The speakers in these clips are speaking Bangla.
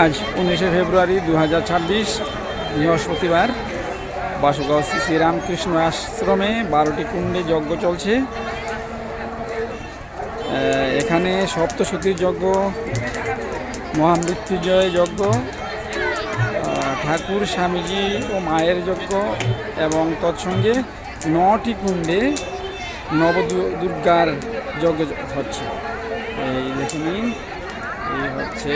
আজ 19শে ফেব্রুয়ারি 2026 বৃহস্পতিবার বাসুগাঁও শ্রী শ্রী রামকৃষ্ণ আশ্রমে 12টি কুণ্ডে যজ্ঞ চলছে। এখানে সপ্তশতীর যজ্ঞ, মহামৃত্যুঞ্জয় যজ্ঞ, ঠাকুর স্বামীজি ও মায়ের যজ্ঞ এবং তৎসঙ্গে 9টি কুণ্ডে নবদুর্গার যজ্ঞ হচ্ছে। এই দেখে নিন, এই হচ্ছে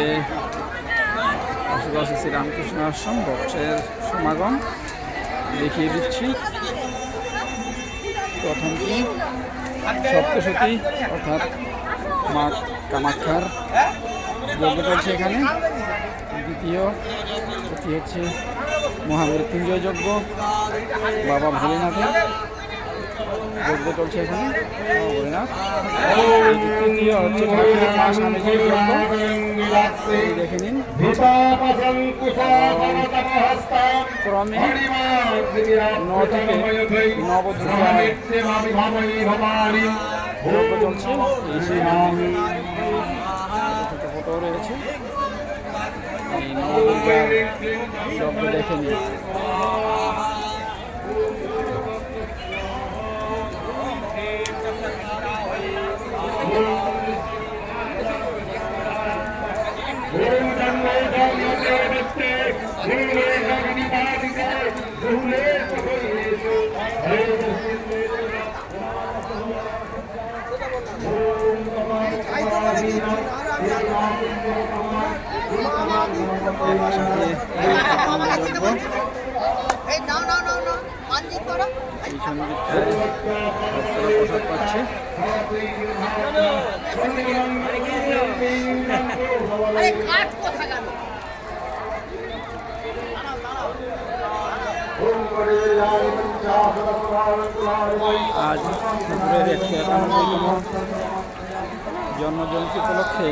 বাসুগাঁও শ্রী রামকৃষ্ণ আশ্রম ভক্তের সমাগম। দেখিয়ে দিচ্ছি। প্রথমটি সপ্তশতী অর্থাৎ মা কামাখ্যার যজ্ঞ চলছে এখানে। দ্বিতীয়টি হচ্ছে মহামৃত্যুঞ্জয় যজ্ঞ, বাবা ভোলেনাথের যজ্ঞ চলছে এখানে, ভোলেনাথ। তৃতীয় হচ্ছে ঠাকুরের মা স্বামীজির যজ্ঞ, এই দেখে নিন। ক্রমে 9টিতে নবদুর্গার যজ্ঞ চলছে। ছোট ফটো রয়েছে, এই নবদুর্গার যজ্ঞ দেখে নিন। প্রসাদ পাচ্ছে। আজ ঠাকুরের 191তম জন্মজয়ন্তী উপলক্ষে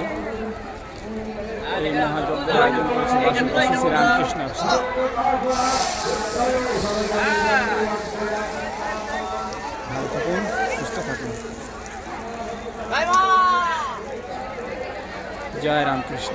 এই মহাযজ্ঞের আয়োজন করেছে বাসুগাঁও শ্রী রামকৃষ্ণ আশ্রম। ভালো থাকুন, সুস্থ থাকুন। জয় রামকৃষ্ণ।